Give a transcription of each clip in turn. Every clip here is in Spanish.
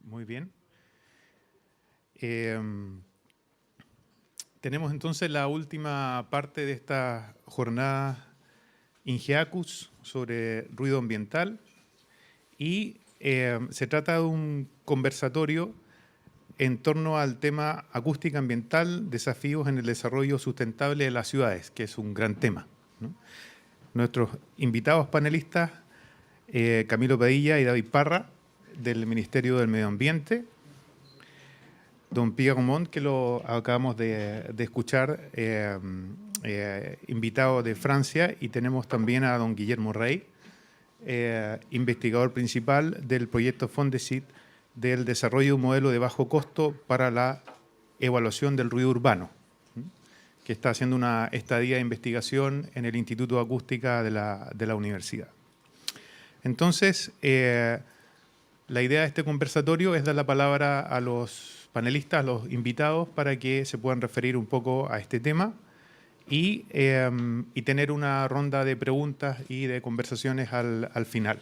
Muy bien. Tenemos entonces la última parte de esta jornada Ingeacus sobre ruido ambiental y se trata de un conversatorio en torno al tema acústica ambiental, desafíos en el desarrollo sustentable de las ciudades, que es un gran tema, ¿no? Nuestros invitados panelistas, Camilo Padilla y David Parra, del Ministerio del Medio Ambiente, don Pierre Montt, que lo acabamos de escuchar, invitado de Francia, y tenemos también a don Guillermo Rey, investigador principal del proyecto Fondesit del desarrollo de un modelo de bajo costo para la evaluación del ruido urbano, que está haciendo una estadía de investigación en el Instituto de Acústica de la universidad. Entonces, la idea de este conversatorio es dar la palabra a los panelistas, a los invitados, para que se puedan referir un poco a este tema y tener una ronda de preguntas y de conversaciones al final.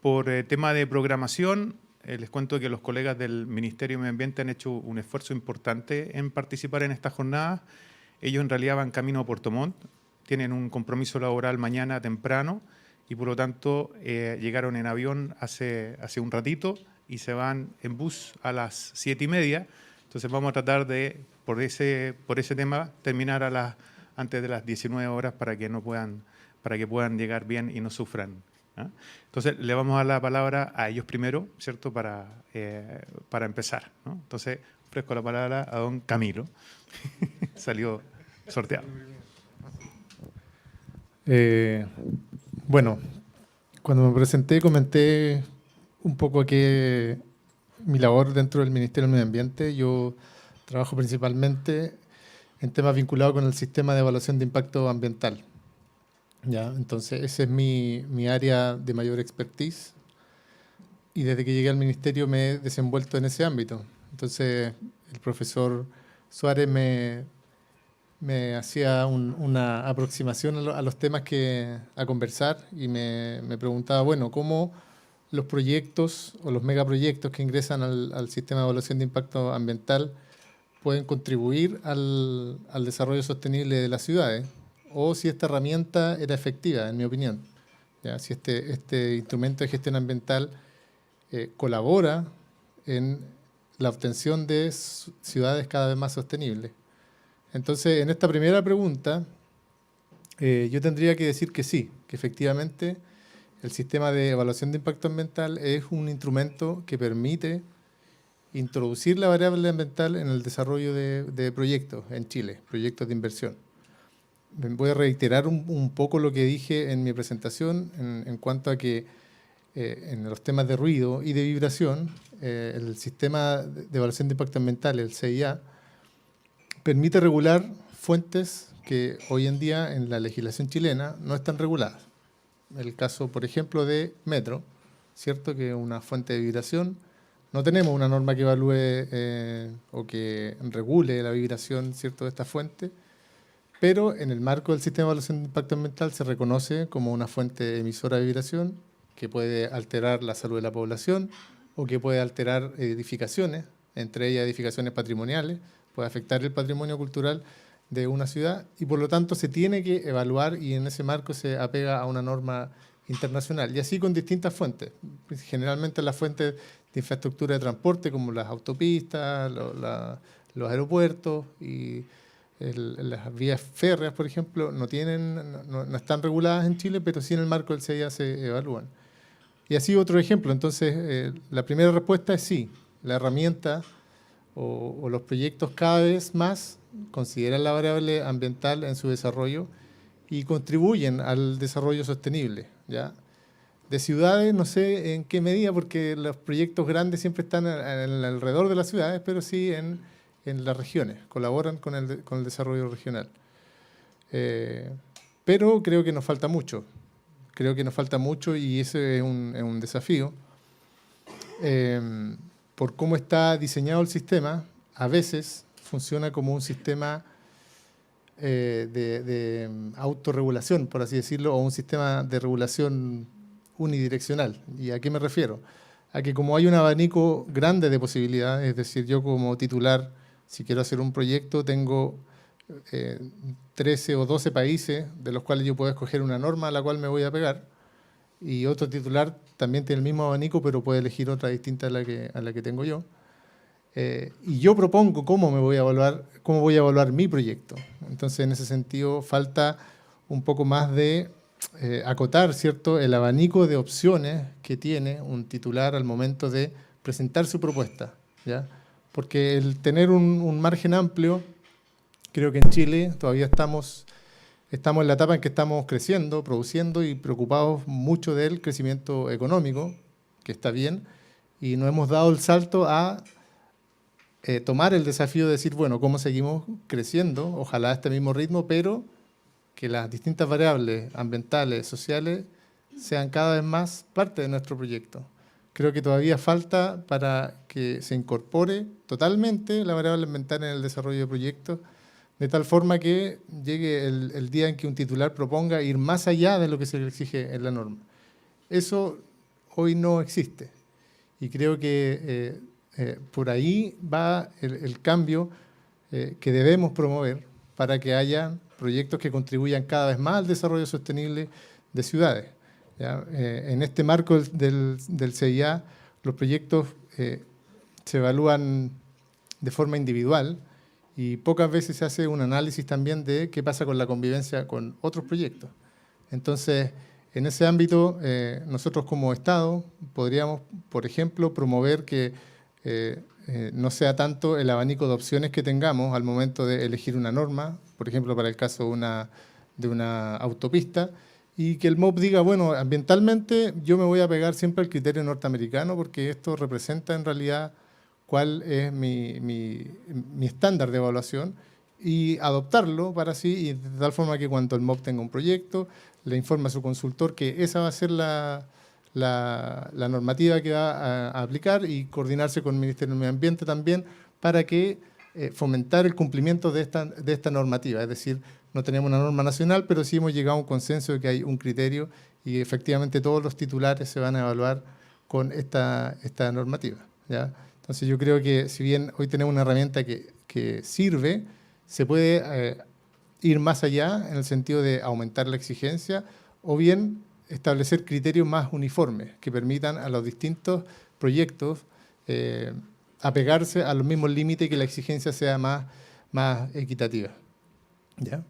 Por tema de programación, les cuento que los colegas del Ministerio de Medio Ambiente han hecho un esfuerzo importante en participar en esta jornada. Ellos en realidad van camino a Puerto Montt, tienen un compromiso laboral mañana temprano y por lo tanto llegaron en avión hace un ratito y se van en bus a las 7:30. Entonces vamos a tratar de, por ese tema, terminar antes de las 19 horas para que puedan llegar bien y no sufran, ¿no? Entonces le vamos a dar la palabra a ellos primero, ¿cierto? Para empezar, ¿no? Entonces ofrezco la palabra a don Camilo. Salió sorteado. Bueno, cuando me presenté comenté un poco que mi labor dentro del Ministerio del Medio Ambiente. Yo trabajo principalmente en temas vinculados con el sistema de evaluación de impacto ambiental, ¿ya? Entonces ese es mi área de mayor expertise y desde que llegué al Ministerio me he desenvuelto en ese ámbito. Entonces el profesor Suárez me hacía una aproximación a los temas a conversar y me preguntaba, bueno, ¿cómo los proyectos o los megaproyectos que ingresan al sistema de evaluación de impacto ambiental pueden contribuir al desarrollo sostenible de las ciudades? O si esta herramienta era efectiva, en mi opinión. ¿Ya? Si este instrumento de gestión ambiental colabora en la obtención de ciudades cada vez más sostenibles. Entonces, en esta primera pregunta, yo tendría que decir que sí, que efectivamente el sistema de evaluación de impacto ambiental es un instrumento que permite introducir la variable ambiental en el desarrollo de proyectos en Chile, proyectos de inversión. Voy a reiterar un poco lo que dije en mi presentación en cuanto a que en los temas de ruido y de vibración, el sistema de evaluación de impacto ambiental, el CIA, permite regular fuentes que hoy en día en la legislación chilena no están reguladas. El caso, por ejemplo, de metro, ¿cierto? Que es una fuente de vibración. No tenemos una norma que evalúe o que regule la vibración, ¿cierto?, de esta fuente, pero en el marco del sistema de evaluación de impacto ambiental se reconoce como una fuente emisora de vibración que puede alterar la salud de la población o que puede alterar edificaciones, entre ellas edificaciones patrimoniales, puede afectar el patrimonio cultural de una ciudad y por lo tanto se tiene que evaluar y en ese marco se apega a una norma internacional. Y así con distintas fuentes, generalmente las fuentes de infraestructura de transporte como las autopistas, los aeropuertos y las vías férreas, por ejemplo, no están reguladas en Chile, pero sí en el marco del CIA se evalúan. Y así otro ejemplo. Entonces, la primera respuesta es sí, la herramienta o los proyectos cada vez más consideran la variable ambiental en su desarrollo y contribuyen al desarrollo sostenible, ¿ya? De ciudades, no sé en qué medida, porque los proyectos grandes siempre están alrededor de las ciudades, pero sí en las regiones, colaboran con el desarrollo regional. Pero creo que nos falta mucho. Creo que nos falta mucho y ese es un desafío. Por cómo está diseñado el sistema, a veces funciona como un sistema de autorregulación, por así decirlo, o un sistema de regulación unidireccional. ¿Y a qué me refiero? a que como hay un abanico grande de posibilidades, es decir, yo como titular, si quiero hacer un proyecto, tengo 13 o 12 países de los cuales yo puedo escoger una norma a la cual me voy a pegar, y otro titular también tiene el mismo abanico, pero puede elegir otra distinta a la que tengo yo. Y yo propongo cómo voy a evaluar mi proyecto. Entonces, en ese sentido, falta un poco más de acotar, ¿cierto?, el abanico de opciones que tiene un titular al momento de presentar su propuesta, ¿ya? Porque el tener un margen amplio, creo que en Chile todavía estamos en la etapa en que estamos creciendo, produciendo y preocupados mucho del crecimiento económico, que está bien, y no hemos dado el salto a tomar el desafío de decir, bueno, ¿cómo seguimos creciendo? Ojalá a este mismo ritmo, pero que las distintas variables ambientales, sociales, sean cada vez más parte de nuestro proyecto. Creo que todavía falta para que se incorpore totalmente la variable ambiental en el desarrollo de proyectos, de tal forma que llegue el día en que un titular proponga ir más allá de lo que se le exige en la norma. Eso hoy no existe. Y creo que por ahí va el cambio que debemos promover para que haya proyectos que contribuyan cada vez más al desarrollo sostenible de ciudades. ¿Ya? En este marco del CIA, los proyectos se evalúan de forma individual y pocas veces se hace un análisis también de qué pasa con la convivencia con otros proyectos. Entonces, en ese ámbito, nosotros como Estado podríamos, por ejemplo, promover que no sea tanto el abanico de opciones que tengamos al momento de elegir una norma, por ejemplo, para el caso de una autopista, y que el MOP diga, bueno, ambientalmente yo me voy a pegar siempre al criterio norteamericano porque esto representa en realidad cuál es mi estándar de evaluación y adoptarlo para sí, y de tal forma que cuando el MOP tenga un proyecto, le informa a su consultor que esa va a ser la normativa que va a aplicar y coordinarse con el Ministerio del Medio Ambiente también para que fomentar el cumplimiento de esta normativa. Es decir, no tenemos una norma nacional, pero sí hemos llegado a un consenso de que hay un criterio y efectivamente todos los titulares se van a evaluar con esta normativa, ¿ya? Entonces yo creo que si bien hoy tenemos una herramienta que sirve, se puede ir más allá en el sentido de aumentar la exigencia o bien establecer criterios más uniformes que permitan a los distintos proyectos apegarse a los mismos límites y que la exigencia sea más equitativa. ¿Ya?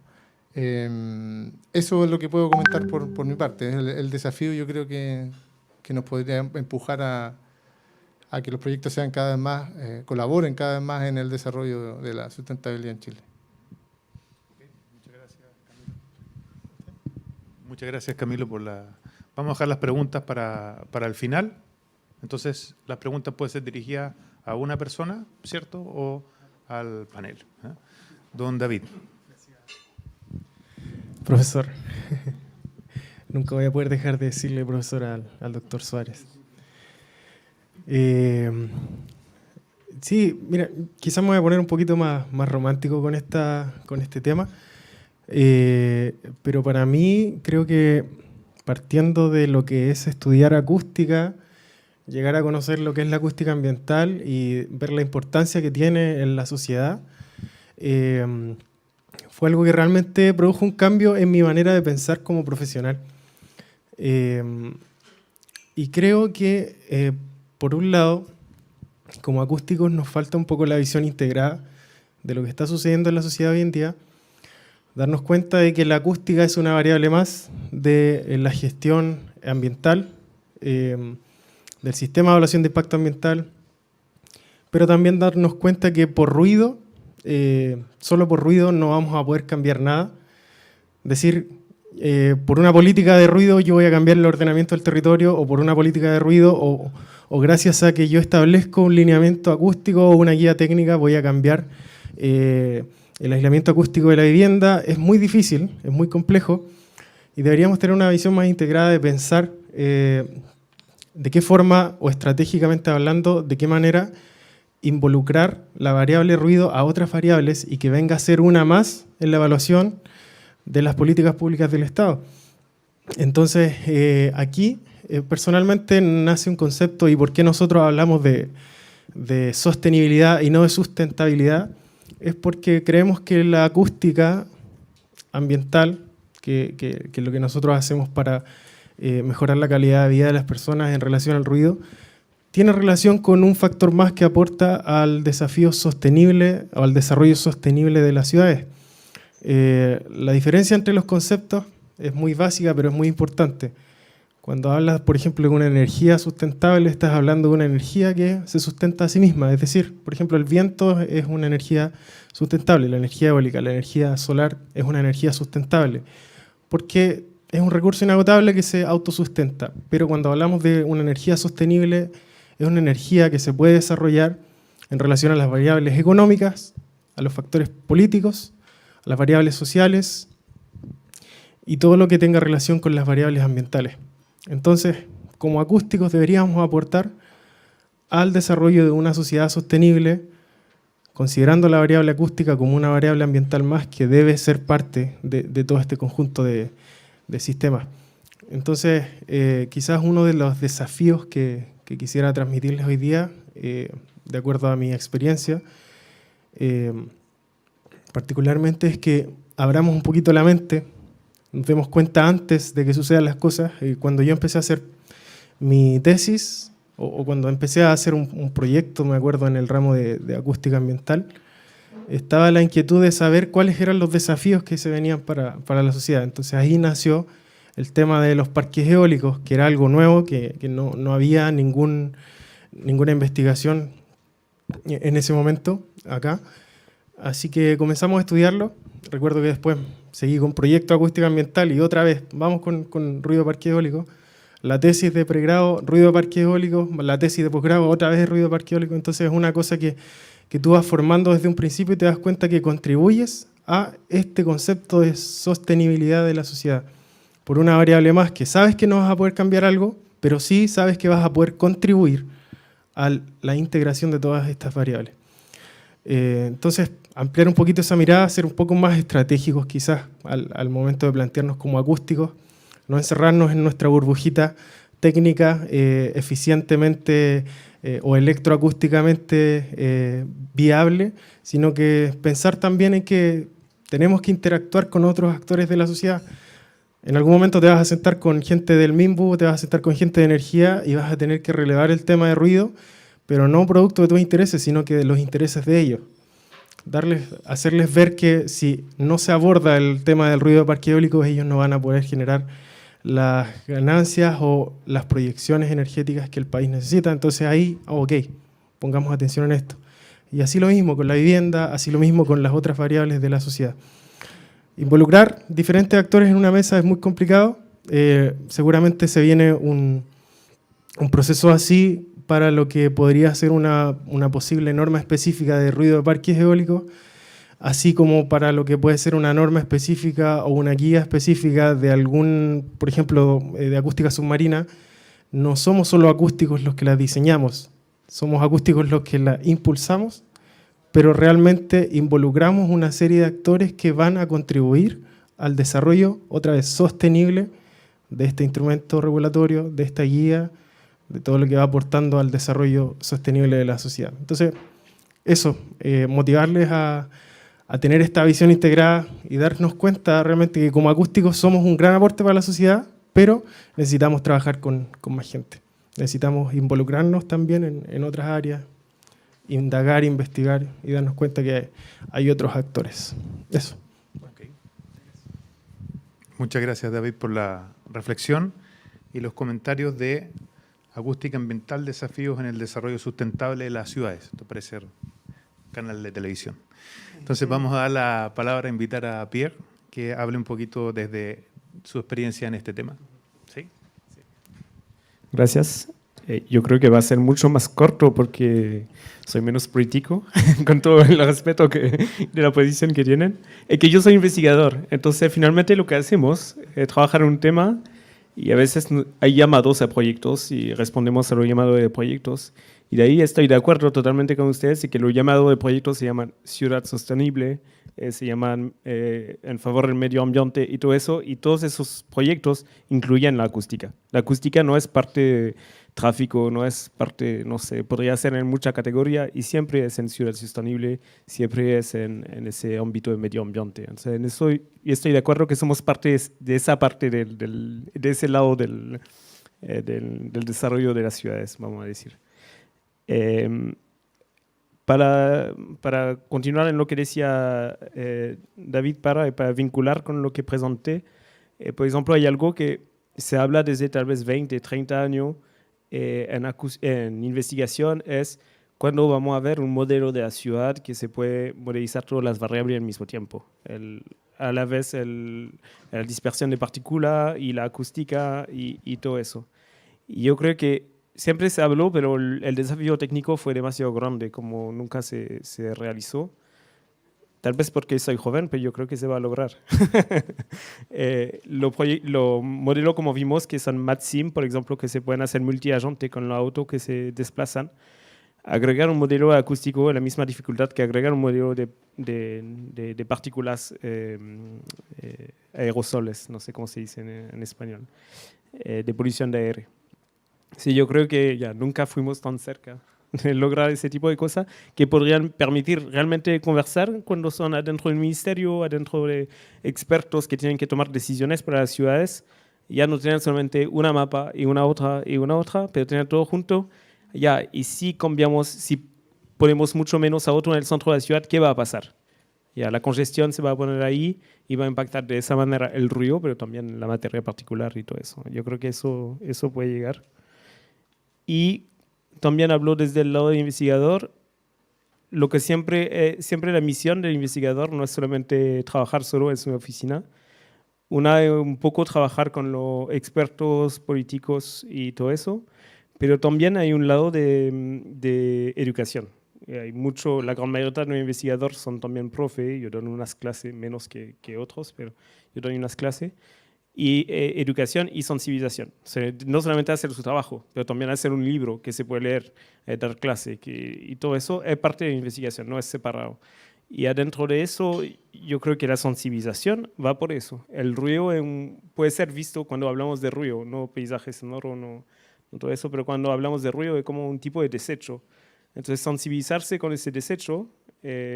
Eso es lo que puedo comentar por mi parte. El desafío yo creo que nos podría empujar a que los proyectos sean cada vez más, colaboren cada vez más en el desarrollo de la sustentabilidad en Chile. Muchas gracias, Camilo, por la... Vamos a dejar las preguntas para el final. Entonces, las preguntas pueden ser dirigidas a una persona, ¿cierto? O al panel. Don David. Profesor, nunca voy a poder dejar de decirle profesor al doctor Suárez. Sí, mira, quizás me voy a poner un poquito más romántico con este tema. Pero para mí creo que partiendo de lo que es estudiar acústica, llegar a conocer lo que es la acústica ambiental y ver la importancia que tiene en la sociedad, fue algo que realmente produjo un cambio en mi manera de pensar como profesional. Y creo que, por un lado, como acústicos nos falta un poco la visión integrada de lo que está sucediendo en la sociedad hoy en día, darnos cuenta de que la acústica es una variable más de la gestión ambiental, del sistema de evaluación de impacto ambiental, pero también darnos cuenta que por ruido, solo por ruido no vamos a poder cambiar nada. Decir, por una política de ruido yo voy a cambiar el ordenamiento del territorio, o por una política de ruido, o gracias a que yo establezco un lineamiento acústico o una guía técnica voy a cambiar el aislamiento acústico de la vivienda. Es muy difícil, es muy complejo, y deberíamos tener una visión más integrada de pensar de qué forma, o estratégicamente hablando, de qué manera involucrar la variable ruido a otras variables y que venga a ser una más en la evaluación de las políticas públicas del Estado. Entonces, aquí personalmente nace un concepto y por qué nosotros hablamos de sostenibilidad y no de sustentabilidad, es porque creemos que la acústica ambiental, que es lo que nosotros hacemos para mejorar la calidad de vida de las personas en relación al ruido, tiene relación con un factor más que aporta al desafío sostenible o al desarrollo sostenible de las ciudades. La diferencia entre los conceptos es muy básica, pero es muy importante. Cuando hablas, por ejemplo, de una energía sustentable, estás hablando de una energía que se sustenta a sí misma. Es decir, por ejemplo, el viento es una energía sustentable, la energía eólica, la energía solar es una energía sustentable, porque es un recurso inagotable que se autosustenta. Pero cuando hablamos de una energía sostenible, es una energía que se puede desarrollar en relación a las variables económicas, a los factores políticos, a las variables sociales y todo lo que tenga relación con las variables ambientales. Entonces, como acústicos deberíamos aportar al desarrollo de una sociedad sostenible, considerando la variable acústica como una variable ambiental más que debe ser parte de todo este conjunto de sistemas. Entonces, quizás uno de los desafíos que quisiera transmitirles hoy día, de acuerdo a mi experiencia, particularmente es que abramos un poquito la mente, nos demos cuenta antes de que sucedan las cosas. Cuando yo empecé a hacer mi tesis, o cuando empecé a hacer un proyecto, me acuerdo, en el ramo de acústica ambiental, estaba la inquietud de saber cuáles eran los desafíos que se venían para la sociedad. Entonces ahí nació el tema de los parques eólicos, que era algo nuevo, que no había ninguna investigación en ese momento acá. Así que comenzamos a estudiarlo. Recuerdo que después seguí con proyecto de acústica ambiental y otra vez vamos con ruido de parque eólico. La tesis de pregrado, ruido de parque eólico, la tesis de posgrado, otra vez ruido de parque eólico. Entonces es una cosa que tú vas formando desde un principio y te das cuenta que contribuyes a este concepto de sostenibilidad de la sociedad. Por una variable más que sabes que no vas a poder cambiar algo, pero sí sabes que vas a poder contribuir a la integración de todas estas variables. Entonces, ampliar un poquito esa mirada, ser un poco más estratégicos quizás al momento de plantearnos como acústicos, no encerrarnos en nuestra burbujita técnica eficientemente o electroacústicamente viable, sino que pensar también en que tenemos que interactuar con otros actores de la sociedad. En algún momento te vas a sentar con gente del MIMBU, te vas a sentar con gente de energía y vas a tener que relevar el tema de ruido, pero no producto de tus intereses, sino que de los intereses de ellos. Hacerles ver que si no se aborda el tema del ruido de parque eólico, ellos no van a poder generar las ganancias o las proyecciones energéticas que el país necesita. Entonces ahí, ok, pongamos atención en esto. Y así lo mismo con la vivienda, así lo mismo con las otras variables de la sociedad. Involucrar diferentes actores en una mesa es muy complicado. Seguramente se viene un proceso así para lo que podría ser una posible norma específica de ruido de parques eólicos, así como para lo que puede ser una norma específica o una guía específica de algún, por ejemplo, de acústica submarina. No somos solo acústicos los que la diseñamos, somos acústicos los que la impulsamos, pero realmente involucramos una serie de actores que van a contribuir al desarrollo, otra vez, sostenible de este instrumento regulatorio, de esta guía, de todo lo que va aportando al desarrollo sostenible de la sociedad. Entonces, eso, motivarles a tener esta visión integrada y darnos cuenta realmente que como acústicos somos un gran aporte para la sociedad, pero necesitamos trabajar con más gente. Necesitamos involucrarnos también en otras áreas, indagar, investigar y darnos cuenta que hay otros actores. Eso. Okay. Muchas gracias, David, por la reflexión y los comentarios de acústica ambiental, desafíos en el desarrollo sustentable de las ciudades. Esto parece ser canal de televisión. Entonces vamos a dar la palabra, a invitar a Pierre, que hable un poquito desde su experiencia en este tema. ¿Sí? Gracias. Yo creo que va a ser mucho más corto porque soy menos político, con todo el respeto de la posición que tienen. Es que yo soy investigador, entonces finalmente lo que hacemos es trabajar en un tema y a veces hay llamados a proyectos y respondemos a los llamados de proyectos Y de ahí estoy de acuerdo totalmente con ustedes de que lo llamado de proyectos se llaman ciudad sostenible, se llaman en favor del medio ambiente y todo eso, y todos esos proyectos incluyen la acústica. La acústica no es parte de tráfico, no es parte, no sé, podría ser en mucha categoría y siempre es en ciudad sostenible, siempre es en ese ámbito de medio ambiente. Entonces, en eso estoy de acuerdo que somos parte de esa parte de ese lado del desarrollo de las ciudades, vamos a decir. Para continuar en lo que decía David para vincular con lo que presenté, por ejemplo, hay algo que se habla desde tal vez 20, 30 años en investigación, es cuando vamos a ver un modelo de la ciudad que se puede modelizar todas las variables al mismo tiempo. A la vez la dispersión de partículas y la acústica y todo eso. Y yo creo que siempre se habló, pero el desafío técnico fue demasiado grande, como nunca se realizó. Tal vez porque soy joven, pero yo creo que se va a lograr. Los modelos, como vimos, que son MatSim, por ejemplo, que se pueden hacer multiagente con los autos que se desplazan. Agregar un modelo acústico es la misma dificultad que agregar un modelo de partículas aerosoles, no sé cómo se dice en español, de polución de aire. Sí, yo creo que ya nunca fuimos tan cerca de lograr ese tipo de cosas que podrían permitir realmente conversar cuando son adentro del ministerio, adentro de expertos que tienen que tomar decisiones para las ciudades. Ya no tener solamente una mapa y una otra, pero tener todo junto. Ya, y si cambiamos, si ponemos mucho menos auto en el centro de la ciudad, ¿qué va a pasar? Ya, la congestión se va a poner ahí y va a impactar de esa manera el ruido, pero también la materia particular y todo eso. Yo creo que eso puede llegar. Y también habló desde el lado del investigador, lo que siempre la misión del investigador no es solamente trabajar solo en su oficina, una es un poco trabajar con los expertos políticos y todo eso, pero también hay un lado de educación. Hay mucho, la gran mayoría de los investigadores son también profe, yo doy unas clases menos que otros, pero yo doy unas clases. Y educación y sensibilización. O sea, no solamente hacer su trabajo, pero también hacer un libro que se puede leer, dar clase, y todo eso es parte de la investigación, no es separado. Y adentro de eso, yo creo que la sensibilización va por eso. El ruido puede ser visto cuando hablamos de ruido, no paisaje sonoro, no todo eso, pero cuando hablamos de ruido es como un tipo de desecho. Entonces, sensibilizarse con ese desecho,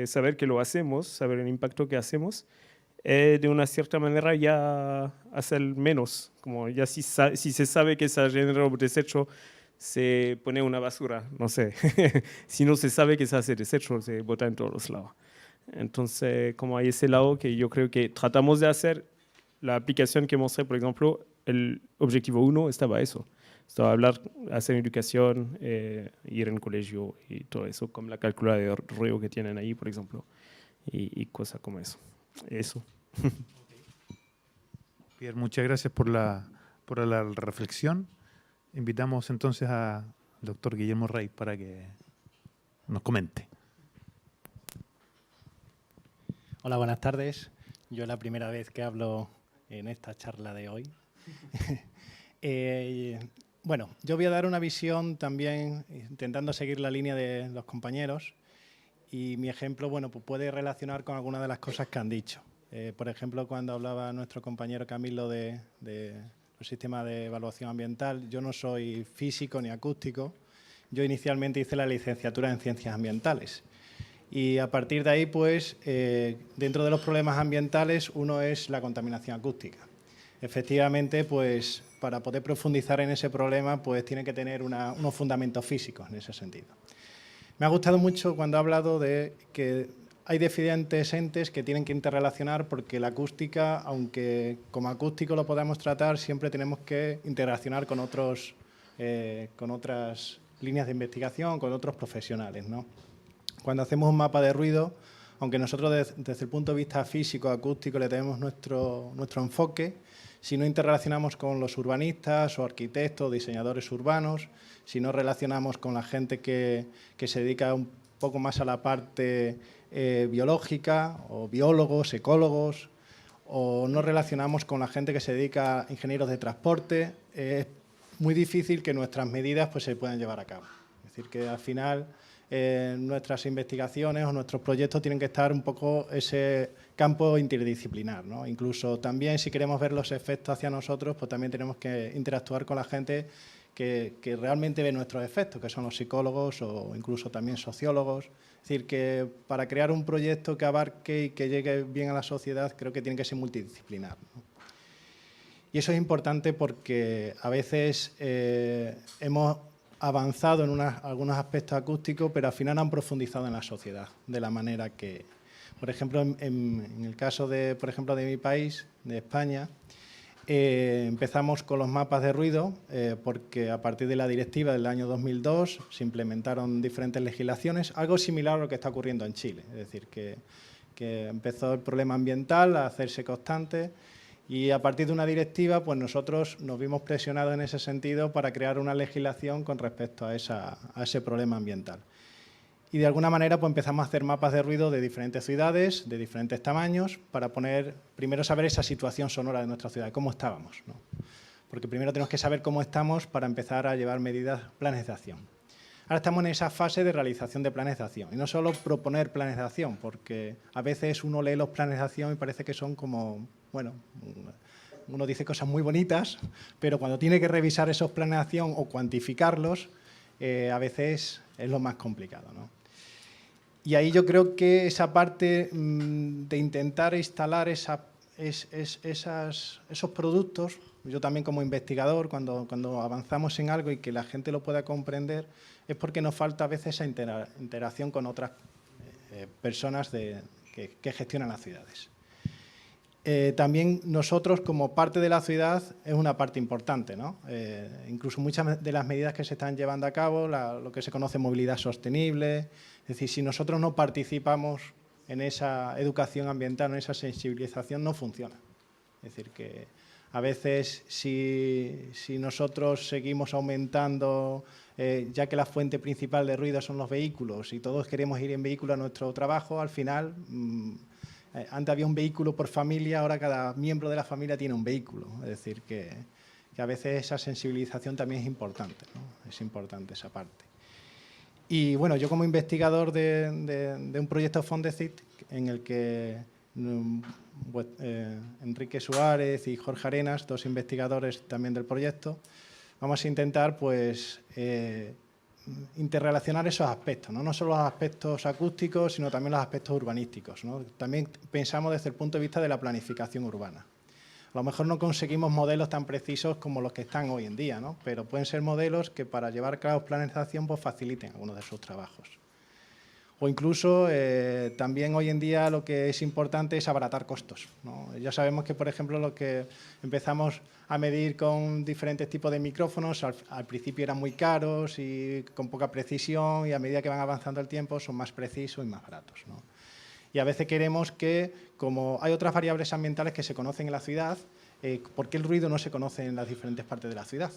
saber que lo hacemos, saber el impacto que hacemos, de una cierta manera ya hacer menos, como ya si se sabe que se genera un desecho, se pone una basura, no sé. Si no se sabe que se hace desecho, se bota en todos los lados. Entonces, como hay ese lado que yo creo que tratamos de hacer, la aplicación que mostré, por ejemplo, el objetivo 1 estaba eso. Estaba hablar, hacer educación, ir en colegio y todo eso, como la calculadora de ruido que tienen ahí, por ejemplo, y cosas como eso. Eso. Pierre, muchas gracias por la reflexión. Invitamos entonces al doctor Guillermo Rey para que nos comente. Hola, buenas tardes. Yo es la primera vez que hablo en esta charla de hoy. Bueno, yo voy a dar una visión también intentando seguir la línea de los compañeros. Y mi ejemplo, bueno, pues puede relacionar con algunas de las cosas que han dicho. Por ejemplo, cuando hablaba nuestro compañero Camilo de los sistemas de evaluación ambiental, yo no soy físico ni acústico. Yo inicialmente hice la licenciatura en Ciencias Ambientales. Y a partir de ahí, pues, dentro de los problemas ambientales, uno es la contaminación acústica. Efectivamente, pues, para poder profundizar en ese problema, pues, tiene que tener unos fundamentos físicos en ese sentido. Me ha gustado mucho cuando ha hablado de que hay diferentes entes que tienen que interrelacionar porque la acústica, aunque como acústico lo podamos tratar, siempre tenemos que interrelacionar con otras líneas de investigación, con otros profesionales, ¿no? Cuando hacemos un mapa de ruido, aunque nosotros desde el punto de vista físico, acústico, le tenemos nuestro enfoque, si no interrelacionamos con los urbanistas o arquitectos, diseñadores urbanos, si no relacionamos con la gente que se dedica un poco más a la parte biológica, o biólogos, ecólogos, o no relacionamos con la gente que se dedica a ingenieros de transporte, es muy difícil que nuestras medidas pues, se puedan llevar a cabo. Es Es decir, que al final nuestras investigaciones o nuestros proyectos tienen que estar un poco ese campo interdisciplinar, ¿no? Incluso también si queremos ver los efectos hacia nosotros, pues también tenemos que interactuar con la gente que realmente ve nuestros efectos, que son los psicólogos o incluso también sociólogos. Es decir, que para crear un proyecto que abarque y que llegue bien a la sociedad, creo que tiene que ser multidisciplinar, ¿no? Y eso es importante porque a veces hemos avanzado en algunos aspectos acústicos, pero al final han profundizado en la sociedad, de la manera que, por ejemplo, en el caso de, por ejemplo, de mi país, de España, empezamos con los mapas de ruido porque a partir de la directiva del año 2002 se implementaron diferentes legislaciones, algo similar a lo que está ocurriendo en Chile. Es decir, que empezó el problema ambiental a hacerse constante y a partir de una directiva pues nosotros nos vimos presionados en ese sentido para crear una legislación con respecto a ese problema ambiental. Y de alguna manera pues empezamos a hacer mapas de ruido de diferentes ciudades, de diferentes tamaños, para primero saber esa situación sonora de nuestra ciudad, cómo estábamos, ¿no? Porque primero tenemos que saber cómo estamos para empezar a llevar medidas, planes de acción. Ahora estamos en esa fase de realización de planes de acción. Y no solo proponer planes de acción, porque a veces uno lee los planes de acción y parece que son como, bueno, uno dice cosas muy bonitas, pero cuando tiene que revisar esos planes de acción o cuantificarlos, a veces es lo más complicado, ¿no? Y ahí yo creo que esa parte de intentar instalar esos productos, yo también como investigador, cuando avanzamos en algo y que la gente lo pueda comprender, es porque nos falta a veces esa interacción con otras personas que gestionan las ciudades. También nosotros, como parte de la ciudad, es una parte importante, ¿no? Incluso muchas de las medidas que se están llevando a cabo, lo que se conoce movilidad sostenible, es decir, si nosotros no participamos en esa educación ambiental, en esa sensibilización, no funciona. Es decir, que a veces si nosotros seguimos aumentando, ya que la fuente principal de ruido son los vehículos y todos queremos ir en vehículo a nuestro trabajo, al final, antes había un vehículo por familia, ahora cada miembro de la familia tiene un vehículo. Es decir, que a veces esa sensibilización también es importante, ¿no? Es importante esa parte. Y bueno, yo como investigador de un proyecto Fondesit en el que Enrique Suárez y Jorge Arenas, dos investigadores también del proyecto, vamos a intentar pues interrelacionar esos aspectos, ¿no? No solo los aspectos acústicos, sino también los aspectos urbanísticos, ¿no? También pensamos desde el punto de vista de la planificación urbana. A lo mejor no conseguimos modelos tan precisos como los que están hoy en día, ¿no? Pero pueden ser modelos que para llevar a cabo planes de acción pues faciliten algunos de sus trabajos. O incluso también hoy en día lo que es importante es abaratar costos, ¿no? Ya sabemos que, por ejemplo, lo que empezamos a medir con diferentes tipos de micrófonos, al principio eran muy caros y con poca precisión, y a medida que van avanzando el tiempo son más precisos y más baratos, ¿no? Y a veces queremos que, como hay otras variables ambientales que se conocen en la ciudad, ¿por qué el ruido no se conoce en las diferentes partes de la ciudad?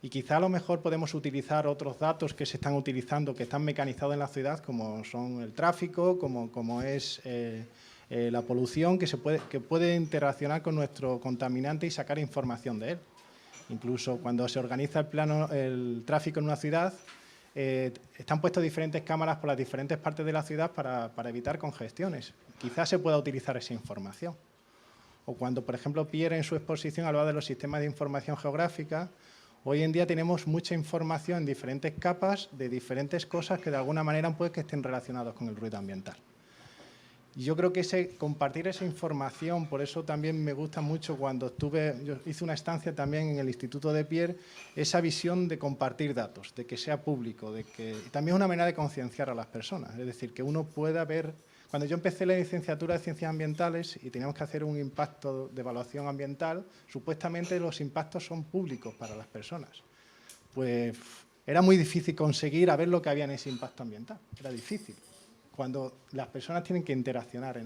Y quizá a lo mejor podemos utilizar otros datos que se están utilizando, que están mecanizados en la ciudad, como son el tráfico, como es la polución, que puede interaccionar con nuestro contaminante y sacar información de él. Incluso cuando se organiza el tráfico en una ciudad, están puestas diferentes cámaras por las diferentes partes de la ciudad para evitar congestiones. Quizás se pueda utilizar esa información. O cuando, por ejemplo, Pierre en su exposición hablaba de los sistemas de información geográfica, hoy en día tenemos mucha información en diferentes capas de diferentes cosas que de alguna manera puede que estén relacionados con el ruido ambiental. Y yo creo que compartir esa información, por eso también me gusta mucho cuando yo hice una estancia también en el Instituto de Pierre, esa visión de compartir datos, de que sea público, y también es una manera de concienciar a las personas, es decir, que uno pueda ver. Cuando yo empecé la licenciatura de Ciencias Ambientales y teníamos que hacer un impacto de evaluación ambiental, supuestamente los impactos son públicos para las personas. Pues era muy difícil conseguir ver lo que había en ese impacto ambiental, era difícil. Cuando las personas tienen que interaccionar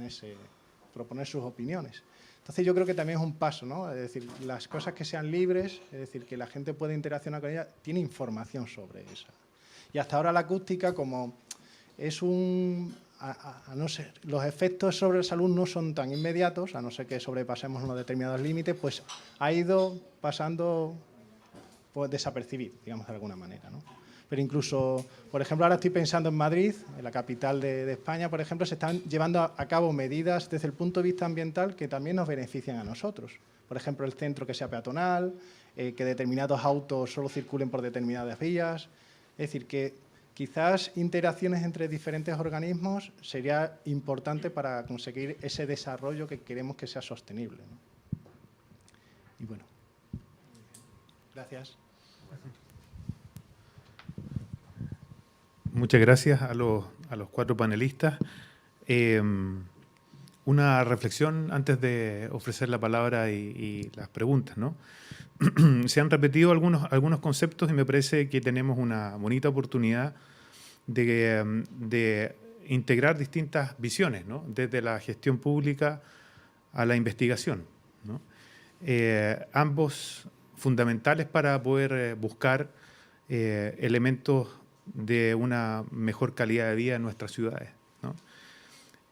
proponer sus opiniones. Entonces yo creo que también es un paso, ¿no? Es decir, las cosas que sean libres, es decir, que la gente pueda interaccionar con ellas, tiene información sobre esa. Y hasta ahora la acústica, como es no ser, los efectos sobre la salud no son tan inmediatos, a no ser que sobrepasemos unos determinados límites, pues ha ido pasando pues, desapercibido, digamos de alguna manera, ¿no? Pero incluso, por ejemplo, ahora estoy pensando en Madrid, en la capital de España, por ejemplo, se están llevando a cabo medidas desde el punto de vista ambiental que también nos benefician a nosotros. Por ejemplo, el centro que sea peatonal, que determinados autos solo circulen por determinadas vías. Es decir, que quizás interacciones entre diferentes organismos sería importante para conseguir ese desarrollo que queremos que sea sostenible, ¿no? Y bueno, gracias. Muchas gracias a los 4 panelistas. Una reflexión antes de ofrecer la palabra y las preguntas, ¿no? Se han repetido algunos conceptos y me parece que tenemos una bonita oportunidad de integrar distintas visiones, ¿no? Desde la gestión pública a la investigación, ¿no? Ambos fundamentales para poder buscar elementos de una mejor calidad de vida en nuestras ciudades, ¿no?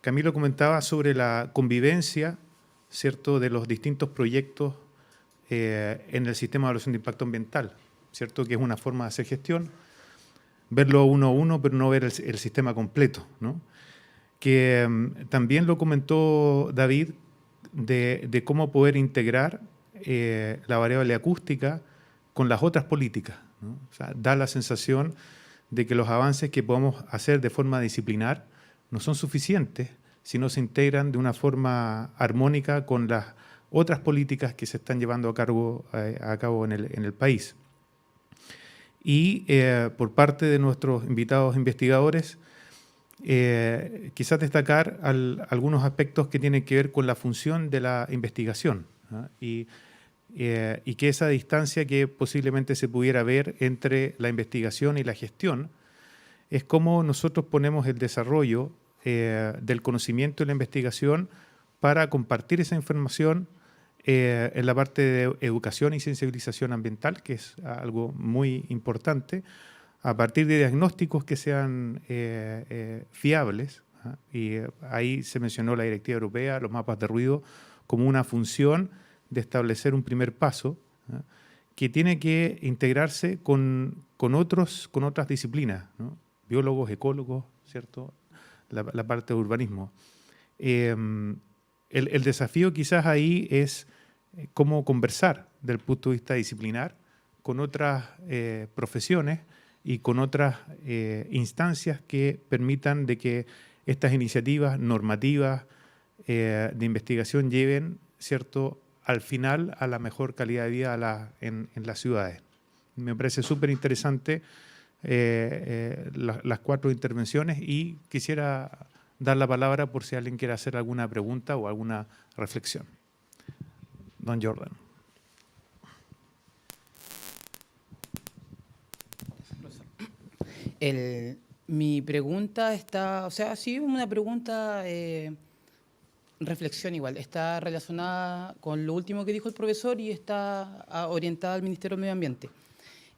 Camilo comentaba sobre la convivencia, ¿cierto?, de los distintos proyectos en el sistema de evaluación de impacto ambiental, ¿cierto?, que es una forma de hacer gestión, verlo uno a uno, pero no ver el sistema completo, ¿no? Que también lo comentó David, de cómo poder integrar la variable acústica con las otras políticas, ¿no? O sea, da la sensación de que los avances que podemos hacer de forma disciplinar no son suficientes si no se integran de una forma armónica con las otras políticas que se están llevando a cabo en el país. Y por parte de nuestros invitados investigadores, quizás destacar algunos aspectos que tienen que ver con la función de la investigación, ¿no? Y que esa distancia que posiblemente se pudiera ver entre la investigación y la gestión es cómo nosotros ponemos el desarrollo del conocimiento y la investigación para compartir esa información en la parte de educación y sensibilización ambiental, que es algo muy importante, a partir de diagnósticos que sean fiables, ¿ah? Y ahí se mencionó la directiva europea, los mapas de ruido, como una función de establecer un primer paso, ¿ah?, que tiene que integrarse con otras disciplinas, ¿no? Biólogos, ecólogos, ¿cierto?, la parte de urbanismo. El desafío quizás ahí es cómo conversar desde el punto de vista disciplinar con otras profesiones y con otras instancias que permitan de que estas iniciativas normativas de investigación lleven, ¿cierto?, al final a la mejor calidad de vida en las ciudades. Me parece súper interesante las 4 intervenciones y quisiera dar la palabra por si alguien quiere hacer alguna pregunta o alguna reflexión. Don Jordan. Mi pregunta está, o sea, sí, una pregunta, reflexión igual, está relacionada con lo último que dijo el profesor y está orientada al Ministerio del Medio Ambiente.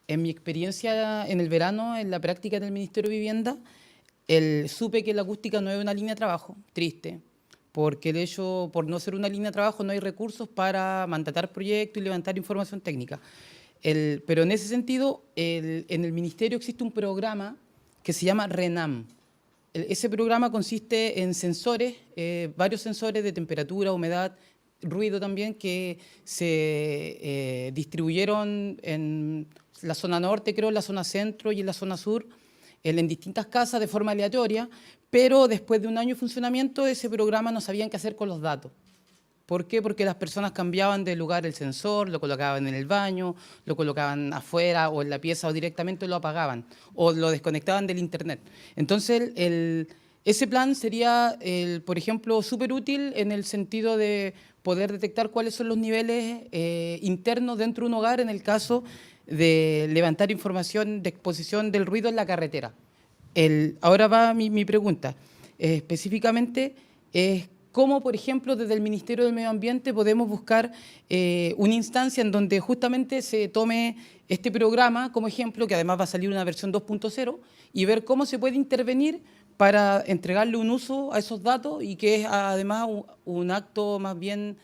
En mi experiencia en el verano, en la práctica del Ministerio de Vivienda, supe que la acústica no es una línea de trabajo, triste, porque de hecho, por no ser una línea de trabajo, no hay recursos para mandatar proyectos y levantar información técnica. Pero en ese sentido, en el Ministerio existe un programa que se llama RENAM. Ese programa consiste en sensores, varios sensores de temperatura, humedad, ruido también, que se distribuyeron en la zona norte, creo, en la zona centro y en la zona sur, en distintas casas de forma aleatoria, pero después de un año de funcionamiento, ese programa no sabían qué hacer con los datos. ¿Por qué? Porque las personas cambiaban de lugar el sensor, lo colocaban en el baño, lo colocaban afuera o en la pieza o directamente lo apagaban o lo desconectaban del internet. Entonces, ese plan sería, por ejemplo, súper útil en el sentido de poder detectar cuáles son los niveles internos dentro de un hogar en el caso de levantar información de exposición del ruido en la carretera. Ahora va mi pregunta. Específicamente, ¿cómo, por ejemplo, desde el Ministerio del Medio Ambiente podemos buscar una instancia en donde justamente se tome este programa como ejemplo, que además va a salir una versión 2.0, y ver cómo se puede intervenir para entregarle un uso a esos datos y que es además un acto más bien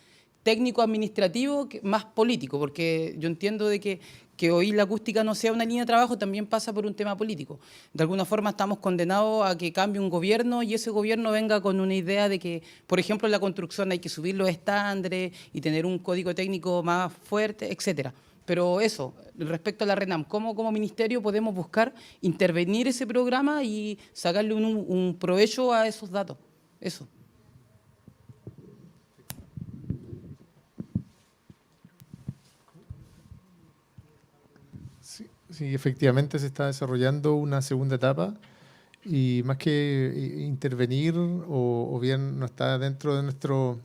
técnico-administrativo más político? Porque yo entiendo de que que hoy la acústica no sea una línea de trabajo también pasa por un tema político. De alguna forma estamos condenados a que cambie un gobierno y ese gobierno venga con una idea de que, por ejemplo, en la construcción hay que subir los estándares y tener un código técnico más fuerte, etcétera. Pero eso, respecto a la RENAM, ¿cómo como ministerio podemos buscar intervenir ese programa y sacarle un provecho a esos datos? Eso. Sí, efectivamente se está desarrollando una segunda etapa y más que intervenir o bien no está dentro de nuestro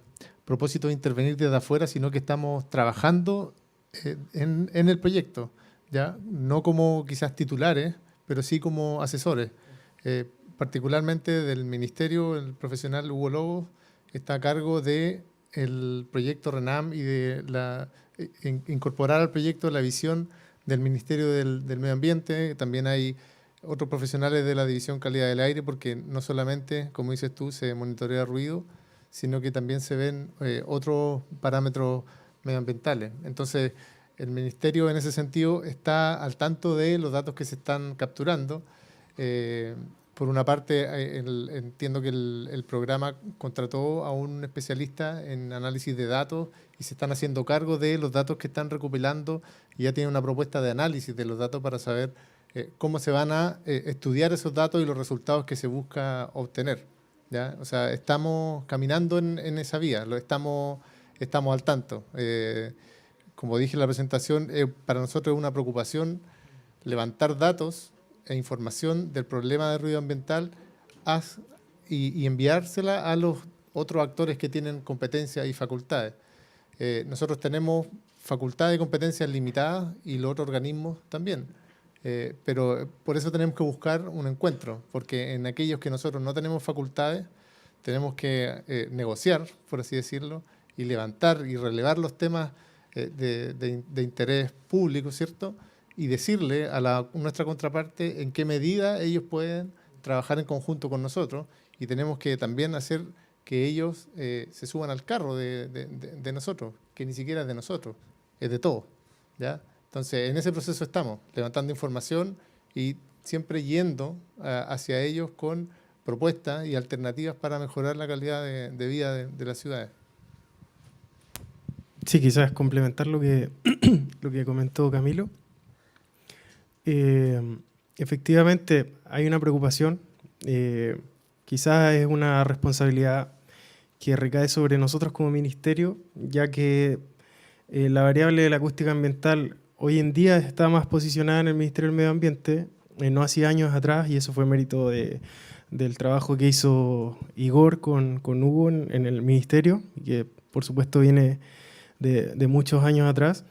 propósito de intervenir desde afuera, sino que estamos trabajando en el proyecto, ¿ya? No como quizás titulares, pero sí como asesores. Particularmente del ministerio, el profesional Hugo Lobos está a cargo del proyecto RENAM y de incorporar al proyecto la visión del Ministerio del Medio Ambiente. También hay otros profesionales de la División Calidad del Aire, porque no solamente, como dices tú, se monitorea ruido, sino que también se ven otros parámetros medioambientales. Entonces, el Ministerio en ese sentido está al tanto de los datos que se están capturando. Por una parte, entiendo que el programa contrató a un especialista en análisis de datos y se están haciendo cargo de los datos que están recopilando y ya tienen una propuesta de análisis de los datos para saber cómo se van a estudiar esos datos y los resultados que se busca obtener, ¿ya? O sea, estamos caminando en esa vía, estamos al tanto. Como dije en la presentación, para nosotros es una preocupación levantar datos e información del problema de ruido ambiental y enviársela a los otros actores que tienen competencias y facultades. Nosotros tenemos facultades y competencias limitadas y los otros organismos también, pero por eso tenemos que buscar un encuentro, porque en aquellos que nosotros no tenemos facultades tenemos que negociar, por así decirlo, y levantar y relevar los temas de interés público, ¿cierto?, y decirle a nuestra contraparte en qué medida ellos pueden trabajar en conjunto con nosotros, y tenemos que también hacer que ellos se suban al carro de nosotros, que ni siquiera es de nosotros, es de todos, ¿ya? Entonces, en ese proceso estamos, levantando información y siempre yendo hacia ellos con propuestas y alternativas para mejorar la calidad de vida de las ciudades. Sí, quizás complementar lo que comentó Camilo. Efectivamente, hay una preocupación, quizás es una responsabilidad que recae sobre nosotros como ministerio, ya que la variable de la acústica ambiental hoy en día está más posicionada en el Ministerio del Medio Ambiente, no hacía años atrás, y eso fue mérito del trabajo que hizo Igor con Hugo en el ministerio, que por supuesto viene de muchos años atrás.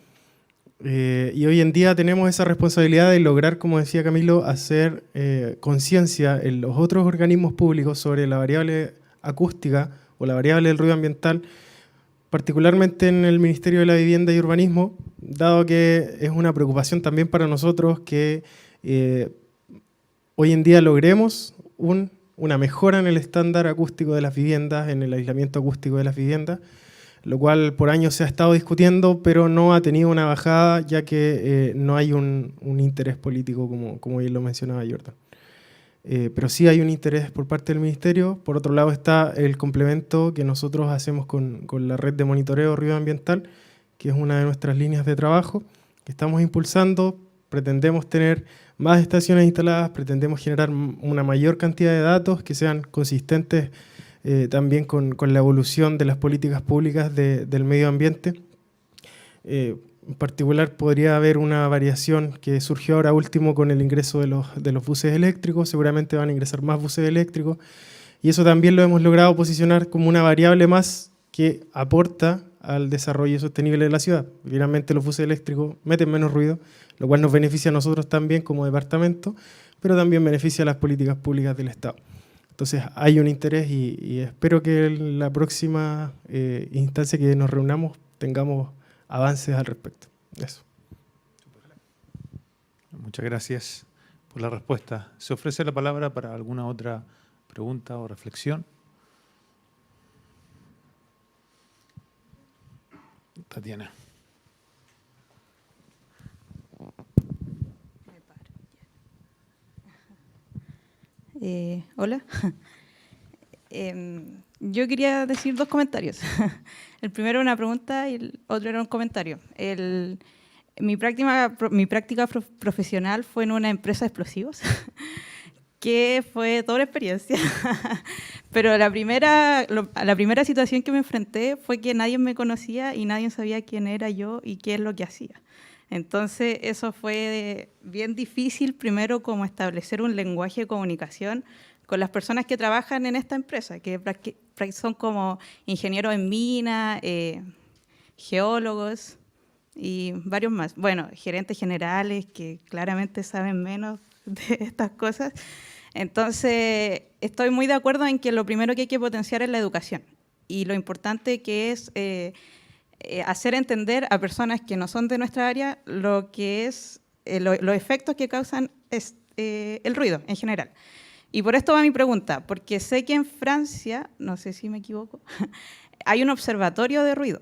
Y hoy en día tenemos esa responsabilidad de lograr, como decía Camilo, hacer conciencia en los otros organismos públicos sobre la variable acústica o la variable del ruido ambiental, particularmente en el Ministerio de la Vivienda y Urbanismo, dado que es una preocupación también para nosotros que hoy en día logremos una mejora en el estándar acústico de las viviendas, en el aislamiento acústico de las viviendas, lo cual por años se ha estado discutiendo, pero no ha tenido una bajada, ya que no hay un interés político, como bien lo mencionaba Jordan. Pero sí hay un interés por parte del Ministerio. Por otro lado está el complemento que nosotros hacemos con la red de monitoreo ruido ambiental, que es una de nuestras líneas de trabajo, que estamos impulsando. Pretendemos tener más estaciones instaladas, pretendemos generar una mayor cantidad de datos que sean consistentes también con la evolución de las políticas públicas del medio ambiente. En particular podría haber una variación que surgió ahora último con el ingreso de los buses eléctricos. Seguramente van a ingresar más buses eléctricos y eso también lo hemos logrado posicionar como una variable más que aporta al desarrollo sostenible de la ciudad. Finalmente los buses eléctricos meten menos ruido, lo cual nos beneficia a nosotros también como departamento, pero también beneficia a las políticas públicas del Estado. Entonces hay un interés y espero que en la próxima instancia que nos reunamos tengamos avances al respecto. Eso. Muchas gracias por la respuesta. ¿Se ofrece la palabra para alguna otra pregunta o reflexión? Tatiana. Hola. Yo quería decir 2 comentarios. El primero una pregunta y el otro era un comentario. Mi práctica profesional fue en una empresa de explosivos, que fue toda una experiencia. Pero la primera situación que me enfrenté fue que nadie me conocía y nadie sabía quién era yo y qué es lo que hacía. Entonces eso fue bien difícil, primero como establecer un lenguaje de comunicación con las personas que trabajan en esta empresa, que son como ingenieros en mina, geólogos y varios más. Bueno, gerentes generales que claramente saben menos de estas cosas. Entonces, estoy muy de acuerdo en que lo primero que hay que potenciar es la educación y lo importante que es hacer entender a personas que no son de nuestra área lo que es los efectos que causan el ruido en general. Y por esto va mi pregunta, porque sé que en Francia, no sé si me equivoco, hay un observatorio de ruido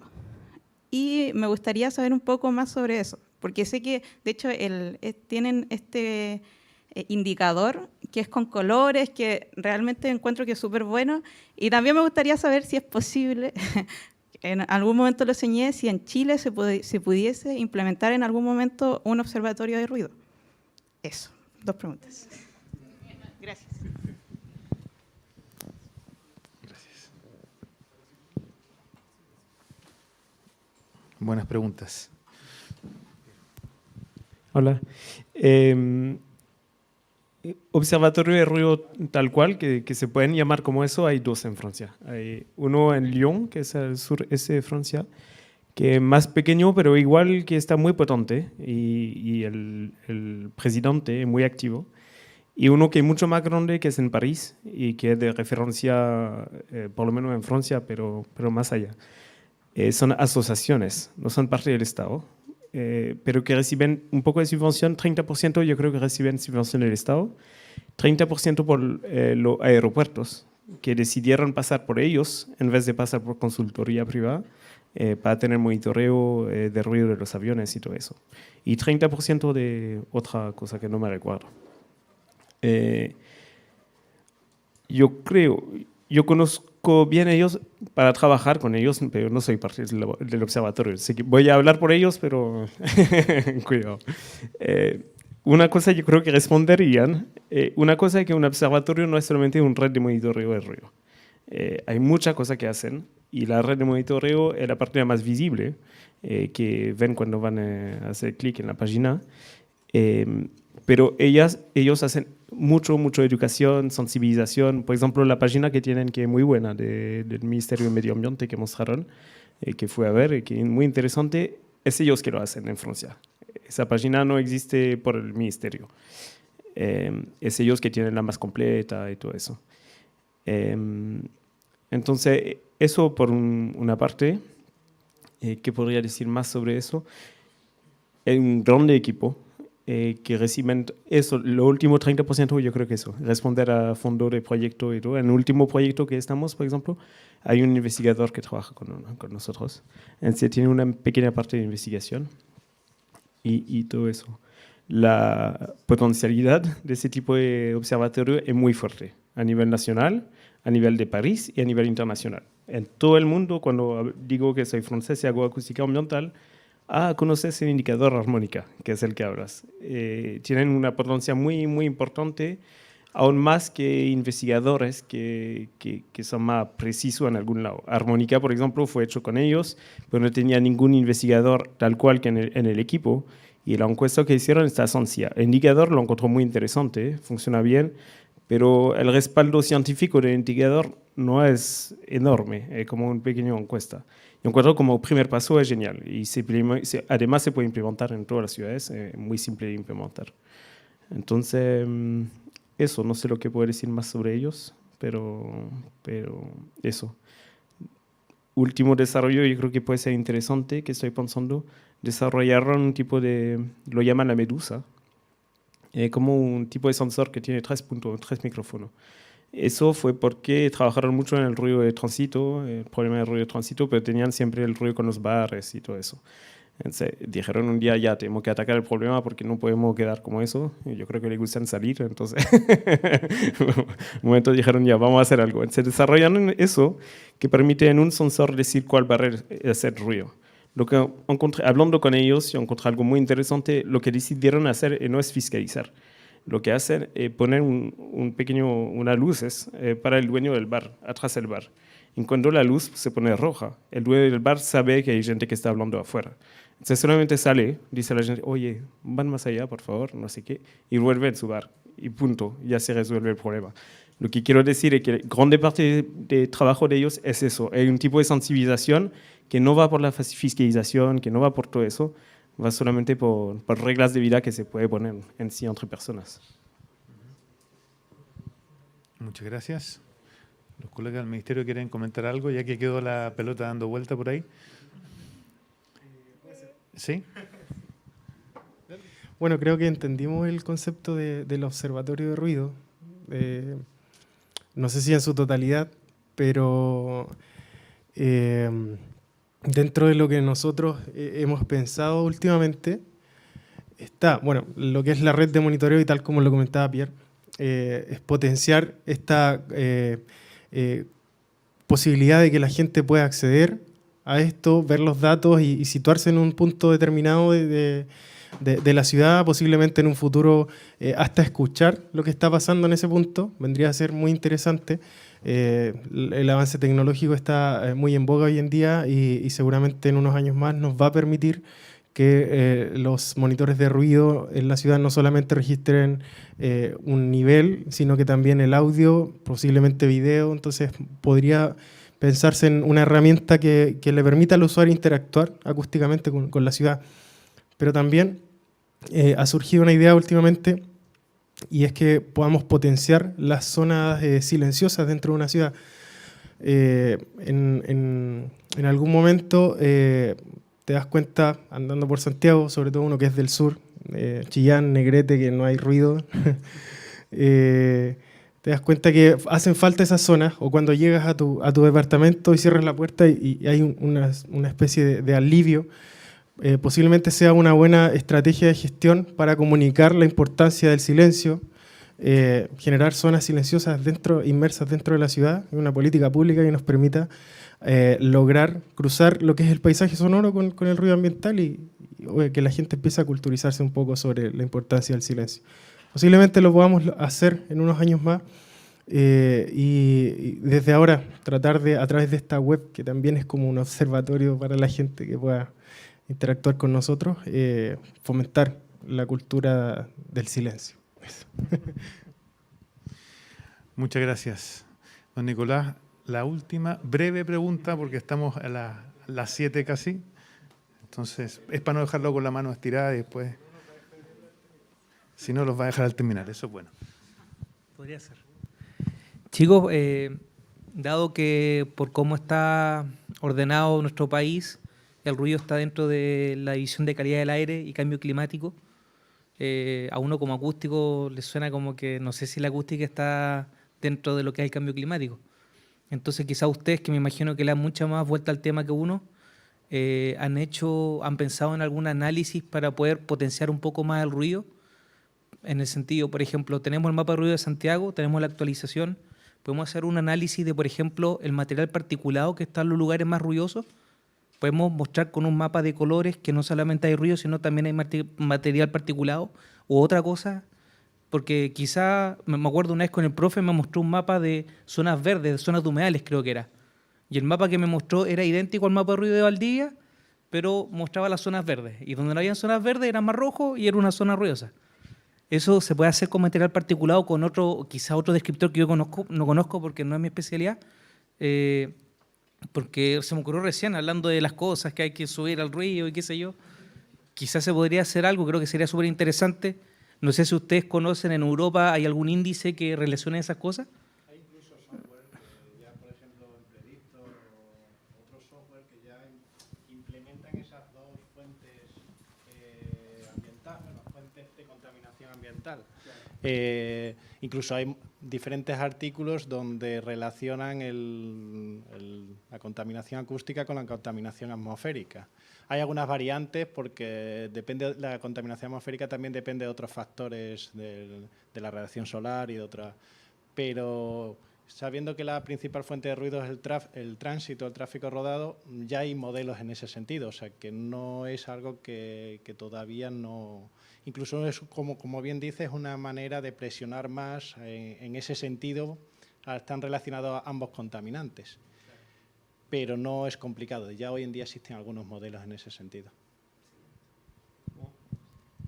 y me gustaría saber un poco más sobre eso, porque sé que de hecho tienen este indicador que es con colores, que realmente encuentro que es súper bueno, y también me gustaría saber si es posible, en algún momento lo soñé, si en Chile se pudiese implementar en algún momento un observatorio de ruido. Eso, 2 preguntas. Gracias. Buenas preguntas. Hola. Observatorio de ruido tal cual, que se pueden llamar como eso, hay 2 en Francia. Hay uno en Lyon, que es al sureste de Francia, que es más pequeño, pero igual que está muy potente, y el presidente es muy activo. Y uno que es mucho más grande, que es en París, y que es de referencia, por lo menos en Francia, pero más allá. Son asociaciones, no son parte del Estado, pero que reciben un poco de subvención, 30% yo creo que reciben subvención del Estado, 30% por los aeropuertos, que decidieron pasar por ellos en vez de pasar por consultoría privada, para tener monitoreo de ruido de los aviones y todo eso. Y 30% de otra cosa que no me recuerdo. Yo conozco bien a ellos para trabajar con ellos, pero no soy parte del observatorio. Así que voy a hablar por ellos, pero cuidado. Una cosa yo creo que responderían, una cosa es que un observatorio no es solamente una red de monitoreo de ruido. Hay muchas cosas que hacen y la red de monitoreo es la parte más visible que ven cuando van a hacer clic en la página. Pero ellos hacen mucho educación, sensibilización. Por ejemplo, la página que tienen, que es muy buena, del Ministerio de Medio Ambiente que mostraron, que fue a ver, que es muy interesante, es ellos que lo hacen en Francia. Esa página no existe por el Ministerio. Es ellos que tienen la más completa y todo eso. Entonces, eso por una parte. ¿Qué podría decir más sobre eso? Es un grande equipo. Que reciben eso, lo último 30% yo creo que eso, responder a fondo de proyecto y todo. En el último proyecto que estamos, por ejemplo, hay un investigador que trabaja con nosotros. Entonces tiene una pequeña parte de investigación y todo eso. La potencialidad de ese tipo de observatorio es muy fuerte a nivel nacional, a nivel de París y a nivel internacional. En todo el mundo, cuando digo que soy francés y hago acústica ambiental, conoces el indicador armónica, que es el que hablas. Tienen una potencia muy importante, aún más que investigadores que son más precisos en algún lado. Armónica, por ejemplo, fue hecho con ellos, pero no tenía ningún investigador tal cual que en el equipo. Y la encuesta que hicieron está sencilla. El indicador lo encontró muy interesante, funciona bien, pero el respaldo científico del indicador no es enorme, es como una pequeña encuesta. Yo encuentro como primer paso es genial y además se puede implementar en todas las ciudades, muy simple de implementar. Entonces, eso, no sé lo que puedo decir más sobre ellos, pero eso. Último desarrollo, yo creo que puede ser interesante, que estoy pensando, desarrollaron un tipo de, lo llaman la medusa, como un tipo de sensor que tiene 3 micrófonos. Eso fue porque trabajaron mucho en el ruido de tránsito, el problema del ruido de tránsito, pero tenían siempre el ruido con los bares y todo eso. Entonces, dijeron un día, ya, tenemos que atacar el problema porque no podemos quedar como eso. Y yo creo que les gustan salir, entonces, un momento dijeron, ya, vamos a hacer algo. Entonces, desarrollaron eso que permite en un sensor decir cuál va a hacer ruido. Lo que hablando con ellos, yo encontré algo muy interesante. Lo que decidieron hacer no es fiscalizar. Lo que hacen es poner unas luces para el dueño del bar, atrás del bar. Y cuando la luz se pone roja, el dueño del bar sabe que hay gente que está hablando afuera. Entonces solamente sale, dice a la gente, oye, van más allá, por favor, no sé qué, y vuelve en su bar. Y punto, ya se resuelve el problema. Lo que quiero decir es que grande parte del trabajo de ellos es eso. Hay un tipo de sensibilización que no va por la fiscalización, que no va por todo eso, va solamente por reglas de vida que se puede poner en sí entre personas. Muchas gracias. ¿Los colegas del Ministerio quieren comentar algo, ya que quedó la pelota dando vuelta por ahí? ¿Sí? Bueno, creo que entendimos el concepto del observatorio de ruido. No sé si en su totalidad, pero dentro de lo que nosotros hemos pensado últimamente está, bueno, lo que es la red de monitoreo y tal como lo comentaba Pierre, es potenciar esta posibilidad de que la gente pueda acceder a esto, ver los datos y situarse en un punto determinado de la ciudad, posiblemente en un futuro hasta escuchar lo que está pasando en ese punto. Vendría a ser muy interesante. El avance tecnológico está muy en boga hoy en día y seguramente en unos años más nos va a permitir que los monitores de ruido en la ciudad no solamente registren un nivel, sino que también el audio, posiblemente video. Entonces podría pensarse en una herramienta que le permita al usuario interactuar acústicamente con la ciudad. Pero también ha surgido una idea últimamente y es que podamos potenciar las zonas silenciosas dentro de una ciudad. En algún momento te das cuenta, andando por Santiago, sobre todo uno que es del sur, Chillán, Negrete, que no hay ruido, te das cuenta que hacen falta esas zonas, o cuando llegas a tu departamento y cierras la puerta y hay una especie de alivio. Posiblemente sea una buena estrategia de gestión para comunicar la importancia del silencio, generar zonas silenciosas inmersas dentro de la ciudad, una política pública que nos permita lograr cruzar lo que es el paisaje sonoro con el ruido ambiental y que la gente empiece a culturizarse un poco sobre la importancia del silencio. Posiblemente lo podamos hacer en unos años más y desde ahora tratar de, a través de esta web, que también es como un observatorio para la gente que pueda interactuar con nosotros, fomentar la cultura del silencio. Muchas gracias. Don Nicolás, la última breve pregunta, porque estamos a las 7 casi. Entonces, es para no dejarlo con la mano estirada y después, si no, los va a dejar al terminar. Eso es bueno. Podría ser. Chicos, dado que por cómo está ordenado nuestro país, el ruido está dentro de la división de calidad del aire y cambio climático, a uno como acústico le suena como que no sé si la acústica está dentro de lo que es el cambio climático. Entonces quizá ustedes, que me imagino que le dan mucha más vuelta al tema que uno, han pensado en algún análisis para poder potenciar un poco más el ruido, en el sentido, por ejemplo, tenemos el mapa de ruido de Santiago, tenemos la actualización, podemos hacer un análisis de, por ejemplo, el material particulado que está en los lugares más ruidosos. Podemos mostrar con un mapa de colores que no solamente hay ruido, sino también hay material particulado u otra cosa, porque quizá, me acuerdo una vez con el profe, me mostró un mapa de zonas verdes, de zonas humedales creo que era, y el mapa que me mostró era idéntico al mapa de ruido de Valdivia, pero mostraba las zonas verdes, y donde no habían zonas verdes era más rojo y era una zona ruidosa. Eso se puede hacer con material particulado, con otro, quizá otro descriptor que yo no conozco porque no es mi especialidad, porque se me ocurrió recién hablando de las cosas que hay que subir al río y qué sé yo. Quizás se podría hacer algo, creo que sería súper interesante. No sé si ustedes conocen, en Europa hay algún índice que relacione esas cosas. Hay incluso software, ya por ejemplo en Predictor o otros software que ya implementan esas dos fuentes fuentes de contaminación ambiental. Incluso hay diferentes artículos donde relacionan la contaminación acústica con la contaminación atmosférica. Hay algunas variantes porque la contaminación atmosférica también depende de otros factores de la radiación solar y de otras, pero sabiendo que la principal fuente de ruido es el tránsito, el tráfico rodado, ya hay modelos en ese sentido, o sea que no es algo que todavía no... Incluso es, como bien dices, es una manera de presionar más en ese sentido, están relacionados ambos contaminantes, pero no es complicado, ya hoy en día existen algunos modelos en ese sentido.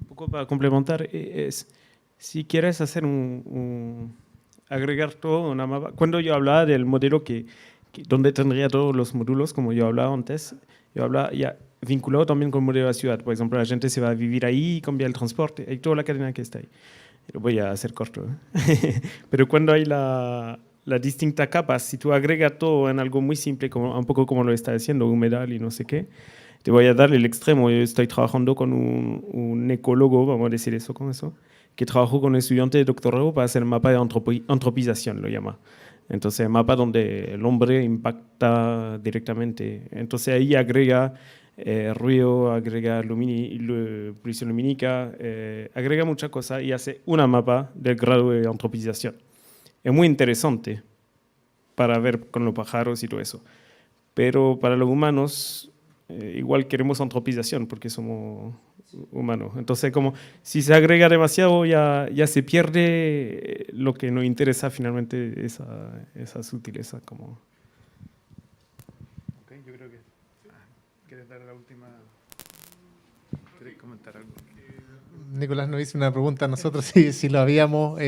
Un poco para complementar, si quieres hacer agregar todo una mapa. Cuando yo hablaba del modelo donde tendría todos los módulos, como yo hablaba antes, yo hablaba ya vinculado también con el modelo de la ciudad. Por ejemplo, la gente se va a vivir ahí, cambia el transporte, hay toda la cadena que está ahí. Lo voy a hacer corto. Pero cuando hay la distinta capas, si tú agregas todo en algo muy simple, un poco como lo está haciendo, humedal y no sé qué, te voy a dar el extremo. Yo estoy trabajando con un ecólogo, vamos a decir eso con eso, que trabajó con un estudiante de doctorado para hacer el mapa de antropización, lo llama. Entonces, el mapa donde el hombre impacta directamente. Entonces, ahí agrega ruido, agrega polución lumínica, agrega muchas cosas y hace una mapa del grado de antropización. Es muy interesante para ver con los pájaros y todo eso. Pero para los humanos, igual queremos antropización porque somos humanos. Entonces, como si se agrega demasiado, ya se pierde lo que nos interesa finalmente, esa sutileza. Como... Okay, yo creo que... ¿Quieres dar la última? ¿Quieres comentar algo? Nicolás nos hizo una pregunta a nosotros si lo habíamos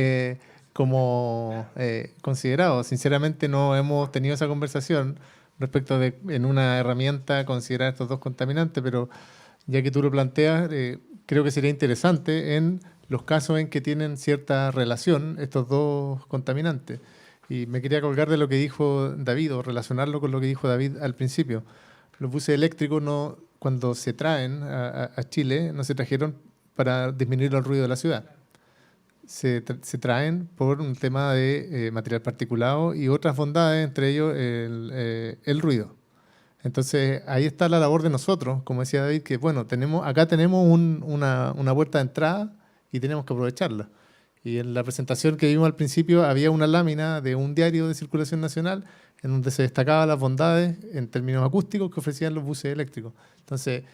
considerado. Sinceramente no hemos tenido esa conversación respecto de en una herramienta considerar estos dos contaminantes, pero ya que tú lo planteas, creo que sería interesante en los casos en que tienen cierta relación estos dos contaminantes. Y me quería colgar de lo que dijo David, o relacionarlo con lo que dijo David al principio. Los buses eléctricos, cuando se traen a Chile, no se trajeron para disminuir el ruido de la ciudad. Se traen por un tema de material particulado y otras bondades, entre ellos el ruido. Entonces, ahí está la labor de nosotros, como decía David, que bueno, acá tenemos una puerta de entrada y tenemos que aprovecharla. Y en la presentación que vimos al principio había una lámina de un diario de circulación nacional en donde se destacaban las bondades en términos acústicos que ofrecían los buses eléctricos. Entonces,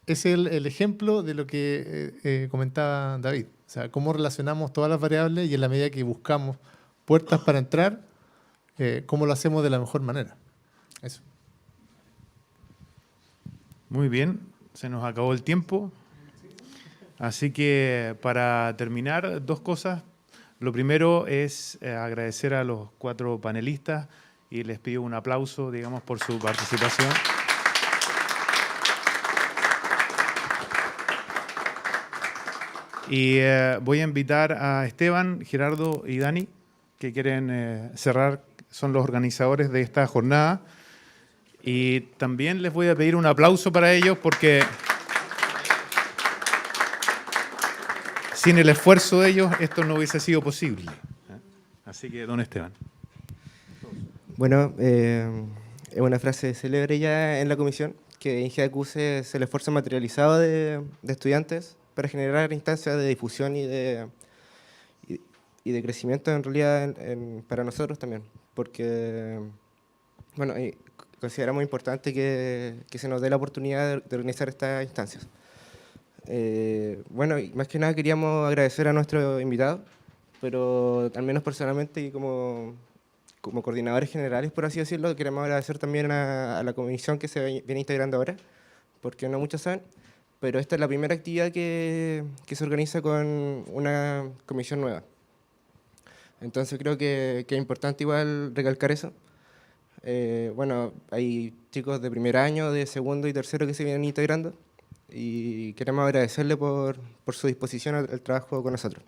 ese es el ejemplo de lo que comentaba David. O sea, cómo relacionamos todas las variables y en la medida que buscamos puertas para entrar, cómo lo hacemos de la mejor manera. Eso. Muy bien, se nos acabó el tiempo. Así que para terminar, dos cosas. Lo primero es agradecer a los 4 panelistas y les pido un aplauso, digamos, por su participación. Y voy a invitar a Esteban, Gerardo y Dani, que quieren cerrar, son los organizadores de esta jornada. Y también les voy a pedir un aplauso para ellos porque sin el esfuerzo de ellos esto no hubiese sido posible. Así que, don Esteban. Bueno, es una frase célebre ya en la comisión, que INGEACUS es el esfuerzo materializado de estudiantes para generar instancias de difusión y de crecimiento en realidad para nosotros también, porque bueno, consideramos importante que se nos dé la oportunidad de organizar estas instancias. Bueno, y más que nada queríamos agradecer a nuestros invitados, pero al menos personalmente y como coordinadores generales, por así decirlo, queremos agradecer también a la comisión que se viene integrando ahora, porque no muchos saben, pero esta es la primera actividad que se organiza con una comisión nueva. Entonces creo que es importante igual recalcar eso. Bueno, hay chicos de primer año, de segundo y tercero que se vienen integrando y queremos agradecerle por su disposición al trabajo con nosotros.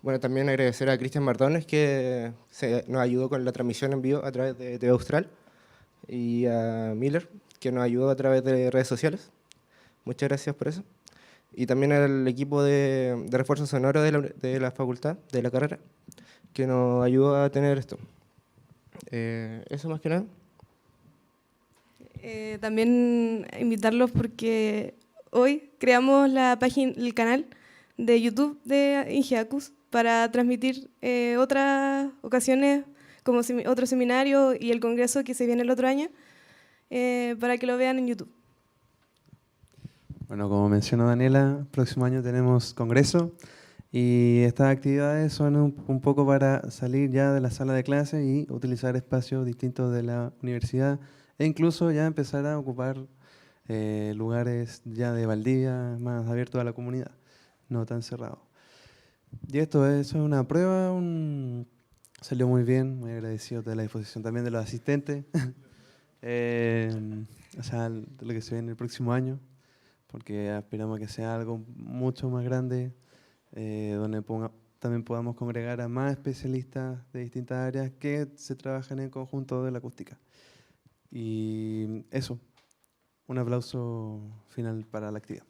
Bueno, también agradecer a Cristian Mardones, que nos ayudó con la transmisión en vivo a través de TV Austral, y a Miller, que nos ayudó a través de redes sociales. Muchas gracias por eso. Y también al equipo de refuerzo sonoro de la facultad, de la carrera, que nos ayudó a tener esto. Eso más que nada. También invitarlos porque hoy creamos la página, el canal de YouTube de Ingeacus para transmitir otras ocasiones como otro seminario y el congreso que se viene el otro año para que lo vean en YouTube. Bueno, como mencionó Daniela, próximo año tenemos congreso y estas actividades son un poco para salir ya de la sala de clase y utilizar espacios distintos de la universidad e incluso ya empezar a ocupar lugares ya de Valdivia más abiertos a la comunidad, no tan cerrados. Y eso es una prueba, salió muy bien, muy agradecido de la disposición también de los asistentes, o sea, de lo que se viene el próximo año, porque aspiramos a que sea algo mucho más grande, donde también podamos congregar a más especialistas de distintas áreas que se trabajan en conjunto de la acústica. Y eso, un aplauso final para la actividad.